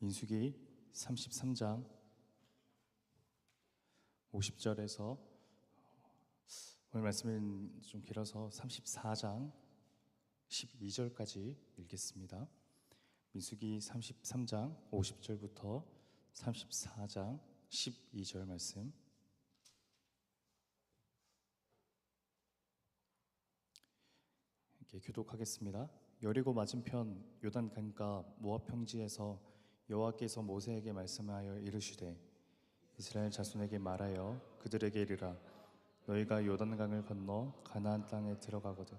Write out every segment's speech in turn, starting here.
민수기 33장 50절에서 오늘 말씀은 좀 길어서 34장 12절까지 읽겠습니다. 민수기 33장 50절부터 34장 12절 말씀. 이렇게 교독하겠습니다. 여리고 맞은편 요단강가 모압 평지에서 여호와께서 모세에게 말씀하여 이르시되 이스라엘 자손에게 말하여 그들에게 이르라. 너희가 요단강을 건너 가나안 땅에 들어가거든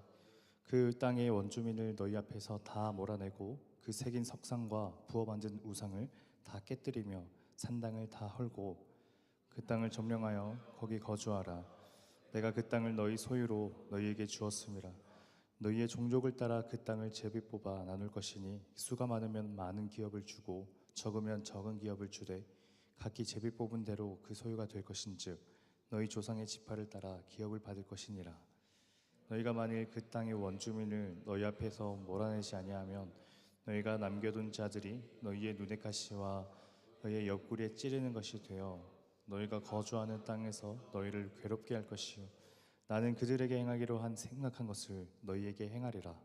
그 땅의 원주민을 너희 앞에서 다 몰아내고 그 새긴 석상과 부어 만든 우상을 다 깨뜨리며 산당을 다 헐고 그 땅을 점령하여 거기 거주하라. 내가 그 땅을 너희 소유로 너희에게 주었음이라. 너희의 종족을 따라 그 땅을 제비 뽑아 나눌 것이니 수가 많으면 많은 기업을 주고 적으면 적은 기업을 주되 각기 제비 뽑은 대로 그 소유가 될 것인즉 너희 조상의 지파를 따라 기업을 받을 것이니라. 너희가 만일 그 땅의 원주민을 너희 앞에서 몰아내지 아니하면 너희가 남겨둔 자들이 너희의 눈의 가시와 너희의 옆구리에 찌르는 것이 되어 너희가 거주하는 땅에서 너희를 괴롭게 할 것이요 나는 그들에게 행하기로 한 생각한 것을 너희에게 행하리라.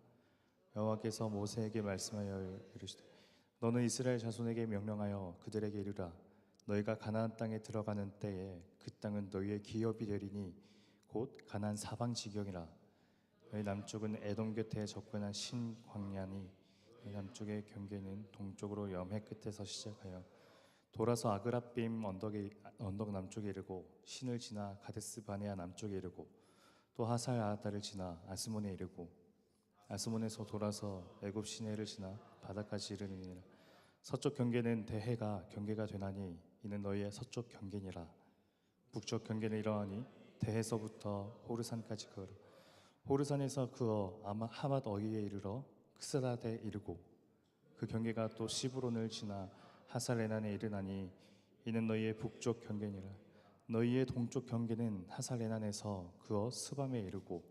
여호와께서 모세에게 말씀하여 이르시되 너는 이스라엘 자손에게 명령하여 그들에게 이르라. 너희가 가나안 땅에 들어가는 때에 그 땅은 너희의 기업이 되리니 곧 가나안 사방 지경이라. 너희 남쪽은 에돔 곁에 접근한 신 광야니 너희 남쪽의 경계는 동쪽으로 염해 끝에서 시작하여 돌아서 아그라빔 언덕 남쪽에 이르고 신을 지나 가데스 바네아 남쪽에 이르고 또 하살 아다를 지나 아스몬에 이르고 아스몬에서 돌아서 애굽 시내를 지나 바다까지 이르느니라. 서쪽 경계는 대해가 경계가 되나니 이는 너희의 서쪽 경계니라. 북쪽 경계는 이러하니 대해서부터 호르산까지 그어라. 호르산에서 그어 하맛 어이에 이르러 크스라데 이르고 그 경계가 또 시브론을 지나 하살레난에 이르나니 이는 너희의 북쪽 경계니라. 너희의 동쪽 경계는 하살레난에서 그어 스밤에 이르고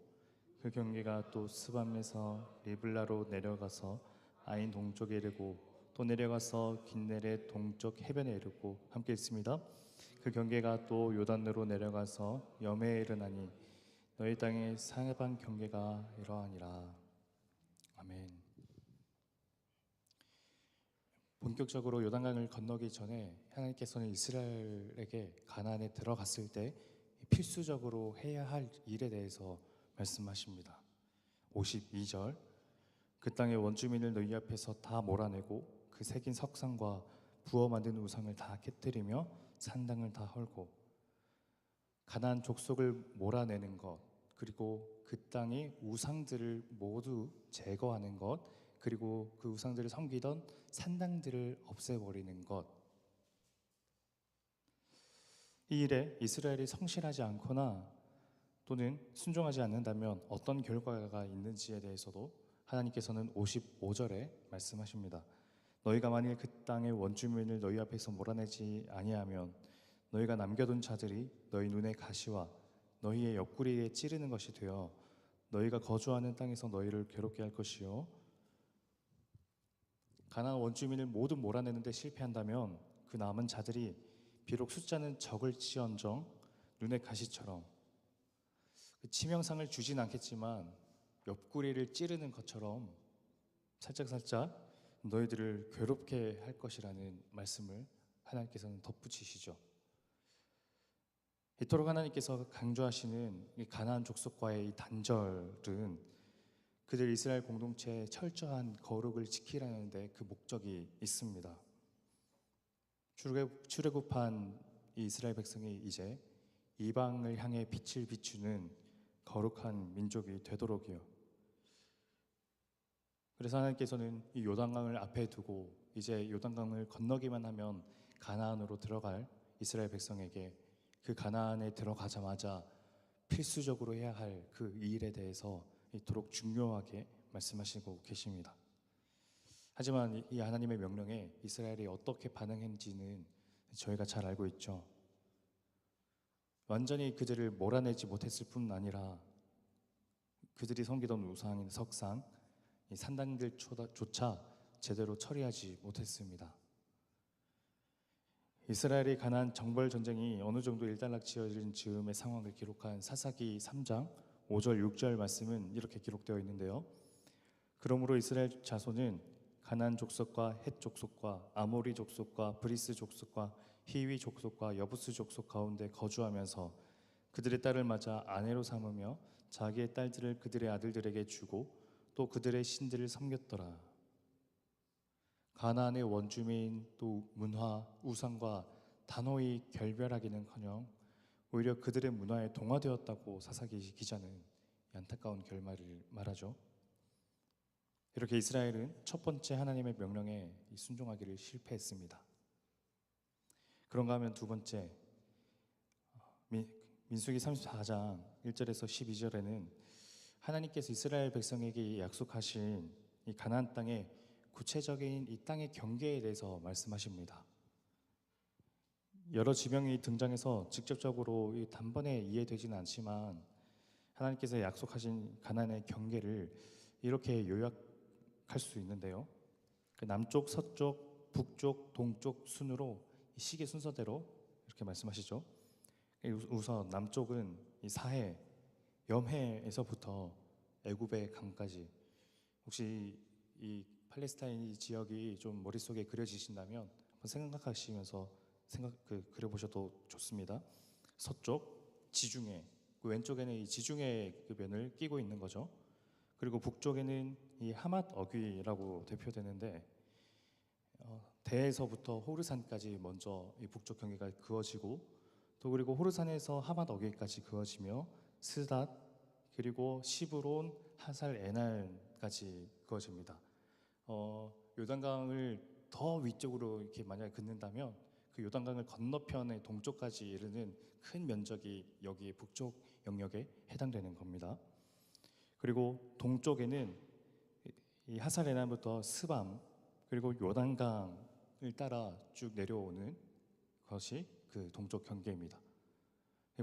그 경계가 또 스밤에서 리블라로 내려가서 아인 동쪽에 이르고 또 내려가서 긴네렛 동쪽 해변에 이르고 함께 있습니다. 그 경계가 또 요단으로 내려가서 염해에 이르나니 너희 땅의 상해방 경계가 이러하니라. 아멘. 본격적으로 요단강을 건너기 전에 하나님께서는 이스라엘에게 가나안에 들어갔을 때 필수적으로 해야 할 일에 대해서 말씀하십니다. 52절 그 땅의 원주민을 너희 앞에서 다 몰아내고 그 새긴 석상과 부어 만든 우상을 다 깨뜨리며 산당을 다 헐고 가나안 족속을 몰아내는 것 그리고 그 땅의 우상들을 모두 제거하는 것 그리고 그 우상들을 섬기던 산당들을 없애버리는 것. 이 일에 이스라엘이 성실하지 않거나 또는 순종하지 않는다면 어떤 결과가 있는지에 대해서도 하나님께서는 55절에 말씀하십니다. 너희가 만일 그 땅의 원주민을 너희 앞에서 몰아내지 아니하면 너희가 남겨둔 자들이 너희 눈의 가시와 너희의 옆구리에 찌르는 것이 되어 너희가 거주하는 땅에서 너희를 괴롭게 할 것이요 가나안 원주민을 모두 몰아내는데 실패한다면 그 남은 자들이 비록 숫자는 적을지언정 눈의 가시처럼 그 치명상을 주진 않겠지만 옆구리를 찌르는 것처럼 살짝살짝 너희들을 괴롭게 할 것이라는 말씀을 하나님께서는 덧붙이시죠. 이토록 하나님께서 강조하시는 이 가나안 족속과의 이 단절은 그들 이스라엘 공동체의 철저한 거룩을 지키라는 데 그 목적이 있습니다. 출애굽한 이 이스라엘 백성이 이제 이방을 향해 빛을 비추는 거룩한 민족이 되도록이요. 그래서 하나님께서는 이 요단강을 앞에 두고 이제 요단강을 건너기만 하면 가나안으로 들어갈 이스라엘 백성에게 그 가나안에 들어가자마자 필수적으로 해야 할 그 일에 대해서 이토록 중요하게 말씀하시고 계십니다. 하지만 이 하나님의 명령에 이스라엘이 어떻게 반응했는지는 저희가 잘 알고 있죠. 완전히 그들을 몰아내지 못했을 뿐 아니라 그들이 섬기던 우상인 석상, 이 산당들조차 제대로 처리하지 못했습니다. 이스라엘이 가나안 정벌 전쟁이 어느 정도 일단락지어진 즈음의 상황을 기록한 사사기 3장 5절 6절 말씀은 이렇게 기록되어 있는데요. 그러므로 이스라엘 자손은 가나안 족속과 헷 족속과 아모리 족속과 브리스 족속과 히위 족속과 여부스 족속 가운데 거주하면서 그들의 딸을 맞아 아내로 삼으며 자기의 딸들을 그들의 아들들에게 주고 또 그들의 신들을 섬겼더라. 가나안의 원주민 또 문화, 우상과 단호히 결별하기는커녕 오히려 그들의 문화에 동화되었다고 사사기 기자는 안타까운 결말을 말하죠. 이렇게 이스라엘은 첫 번째 하나님의 명령에 순종하기를 실패했습니다. 그런가 하면 두 번째, 민수기 34장 1절에서 12절에는 하나님께서 이스라엘 백성에게 약속하신 이 가나안 땅의 구체적인 이 땅의 경계에 대해서 말씀하십니다. 여러 지명이 등장해서 직접적으로 단번에 이해되지는 않지만 하나님께서 약속하신 가나안의 경계를 이렇게 요약할 수 있는데요. 남쪽, 서쪽, 북쪽, 동쪽 순으로 시계 순서대로 이렇게 말씀하시죠. 우선 남쪽은 이 사해, 염해에서부터 애굽의 강까지. 혹시 이 팔레스타인 지역이 좀 머릿속에 그려지신다면 한번 생각하시면서 그려보셔도 좋습니다. 서쪽 지중해, 그 왼쪽에는 이 지중해 그 면을 끼고 있는 거죠. 그리고 북쪽에는 이 하맛 어귀라고 대표되는데 대에서부터 호르산까지 먼저 이 북쪽 경계가 그어지고 또 그리고 호르산에서 하맛 어귀까지 그어지며 스닷 그리고 시브론, 하살, 에날까지 그어집니다. 요단강을 더 위쪽으로 이렇게 만약에 긋는다면 그 요단강을 건너편의 동쪽까지 이르는 큰 면적이 여기 북쪽 영역에 해당되는 겁니다. 그리고 동쪽에는 이 하살 에날부터 스밤 그리고 요단강을 따라 쭉 내려오는 것이 그 동쪽 경계입니다.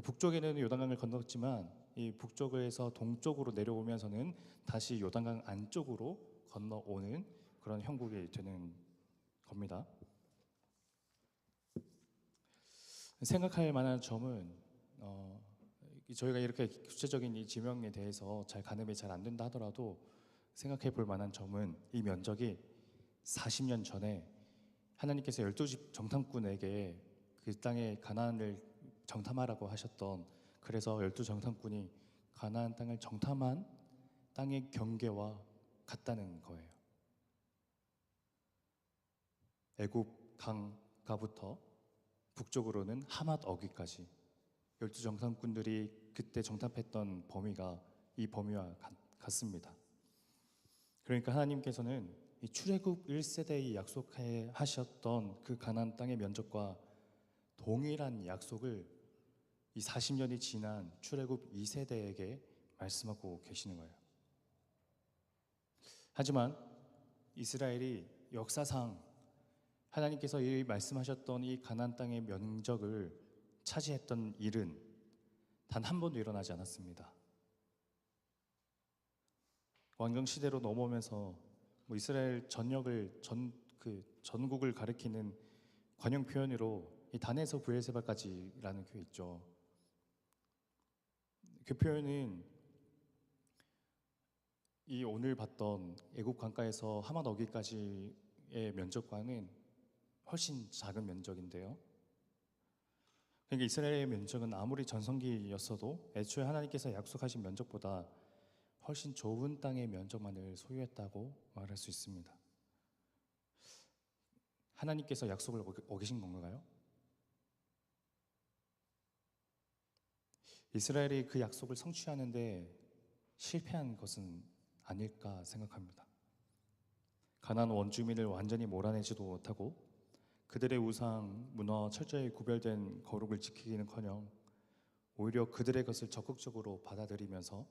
북쪽에는 요단강을 건넜지만 이 북쪽에서 동쪽으로 내려오면서는 다시 요단강 안쪽으로 건너오는 그런 형국이 되는 겁니다. 생각할 만한 점은 저희가 이렇게 구체적인 이 지명에 대해서 잘 가늠이 잘 안 된다 하더라도 생각해 볼 만한 점은 이 면적이 40년 전에 하나님께서 12집 정탐꾼에게 그 땅의 가나안을 정탐하라고 하셨던, 그래서 12정탐꾼이 가나안 땅을 정탐한 땅의 경계와 같다는 거예요. 애굽 강가부터 북쪽으로는 하맛 어귀까지 12정탐꾼들이 그때 정탐했던 범위가 이 범위와 같습니다. 그러니까 하나님께서는 이 출애굽 1세대에 약속하셨던 그 가나안 땅의 면적과 동일한 약속을 이 40년이 지난 출애굽 2세대에게 말씀하고 계시는 거예요. 하지만 이스라엘이 역사상 하나님께서 이 말씀하셨던 이 가나안 땅의 면적을 차지했던 일은 단 한 번도 일어나지 않았습니다. 왕정 시대로 넘어오면서 이스라엘 전역을 전국을 가리키는 관용 표현으로 이 단에서 브엘세바까지라는 게 있죠. 그 표현은 이 오늘 봤던 애굽 강가에서 하맛 어귀까지의 면적과는 훨씬 작은 면적인데요. 그러니까 이스라엘의 면적은 아무리 전성기였어도 애초에 하나님께서 약속하신 면적보다 훨씬 좁은 땅의 면적만을 소유했다고 말할 수 있습니다. 하나님께서 약속을 어기신 건가요? 이스라엘이 그 약속을 성취하는데 실패한 것은 아닐까 생각합니다. 가나안 원주민을 완전히 몰아내지도 못하고 그들의 우상, 문화와 철저히 구별된 거룩을 지키기는커녕 오히려 그들의 것을 적극적으로 받아들이면서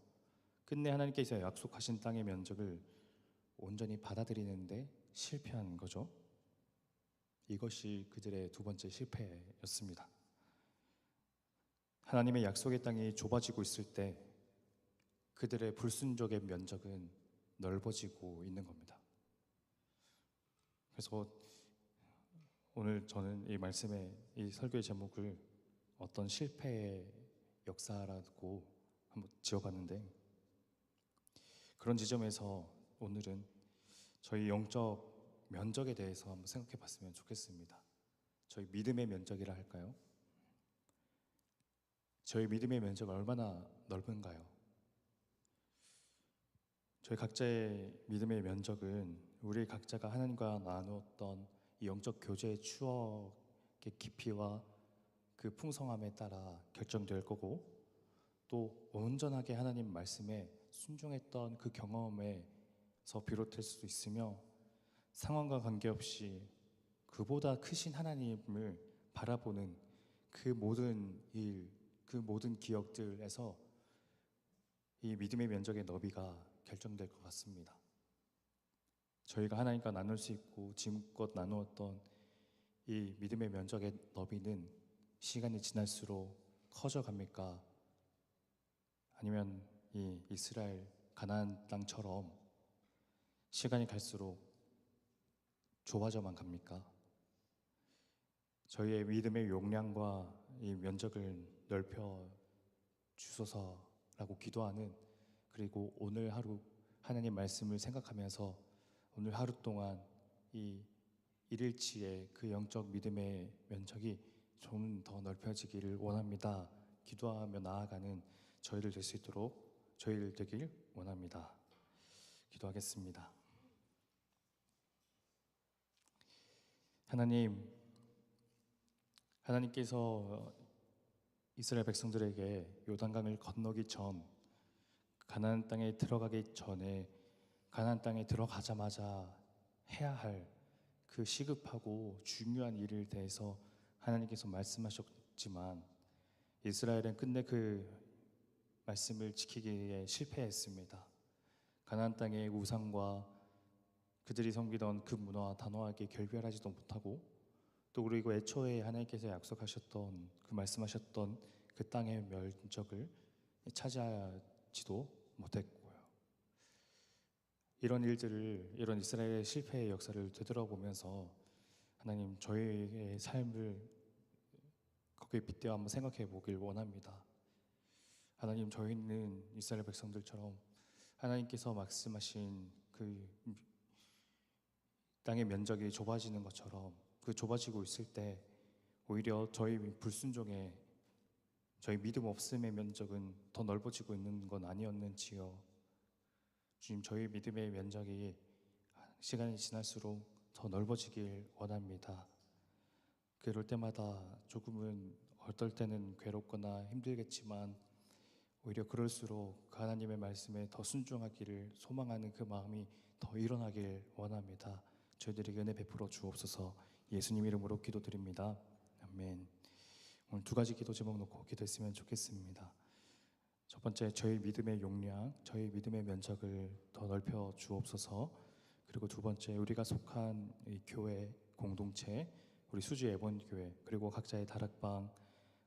끝내 하나님께서 약속하신 땅의 면적을 온전히 받아들이는데 실패한 거죠. 이것이 그들의 두 번째 실패였습니다. 하나님의 약속의 땅이 좁아지고 있을 때 그들의 불순종의 면적은 넓어지고 있는 겁니다. 그래서 오늘 저는 이 말씀의 이 설교의 제목을 어떤 실패의 역사라고 한번 지어봤는데, 그런 지점에서 오늘은 저희 영적 면적에 대해서 한번 생각해 봤으면 좋겠습니다. 저희 믿음의 면적이라 할까요? 저희 믿음의 면적은 얼마나 넓은가요? 저희 각자의 믿음의 면적은 우리 각자가 하나님과 나누었던 이 영적 교제의 추억의 깊이와 그 풍성함에 따라 결정될 거고, 또 온전하게 하나님 말씀에 순종했던 그 경험에서 비롯될 수도 있으며, 상황과 관계없이 그보다 크신 하나님을 바라보는 그 모든 일, 그 모든 기억들에서 이 믿음의 면적의 너비가 결정될 것 같습니다. 저희가 하나님과 나눌 수 있고 지금껏 나누었던 이 믿음의 면적의 너비는 시간이 지날수록 커져갑니까? 아니면 이 이스라엘 가나안 땅처럼 시간이 갈수록 좁아져만 갑니까? 저희의 믿음의 용량과 이 면적을 넓혀 주소서라고 기도하는, 그리고 오늘 하루 하나님 말씀을 생각하면서 오늘 하루 동안 이 일일치의 그 영적 믿음의 면적이 좀 더 넓혀지기를 원합니다. 기도하며 나아가는 저희들 될 수 있도록 저희들 되길 원합니다. 기도하겠습니다. 하나님께서 이스라엘 백성들에게 요단강을 건너기 전, 가나안 땅에 들어가기 전에 가나안 땅에 들어가자마자 해야 할 그 시급하고 중요한 일에 대해서 하나님께서 말씀하셨지만, 이스라엘은 끝내 그 말씀을 지키기에 실패했습니다. 가나안 땅의 우상과 그들이 섬기던 그 문화와 단호하게 결별하지도 못하고, 또 그리고 애초에 하나님께서 약속하셨던 그 말씀하셨던 그 땅의 면적을 차지하지도 못했고요. 이런 일들을, 이런 이스라엘의 실패의 역사를 되돌아보면서 하나님, 저희의 삶을 거기에 빗대어 한번 생각해 보길 원합니다. 하나님, 저희는 이스라엘 백성들처럼 하나님께서 말씀하신 그 땅의 면적이 좁아지는 것처럼 그 좁아지고 있을 때 오히려 저희 불순종의, 저희 믿음 없음의 면적은 더 넓어지고 있는 건 아니었는지요. 주님, 저희 믿음의 면적이 시간이 지날수록 더 넓어지길 원합니다. 그럴 때마다 조금은 어떨 때는 괴롭거나 힘들겠지만 오히려 그럴수록 하나님의 말씀에 더 순종하기를 소망하는 그 마음이 더 일어나길 원합니다. 저희들에게 은혜 베풀어 주옵소서. 예수님 이름으로 기도드립니다. 아멘. 오늘 두 가지 기도 제목 놓고 기도했으면 좋겠습니다. 첫 번째, 저희 믿음의 용량, 저희 믿음의 면적을 더 넓혀 주옵소서. 그리고 두 번째, 우리가 속한 이 교회 공동체, 우리 수지 애번교회, 그리고 각자의 다락방,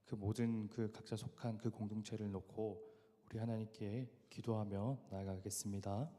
그 모든 그 각자 속한 그 공동체를 놓고 우리 하나님께 기도하며 나아가겠습니다.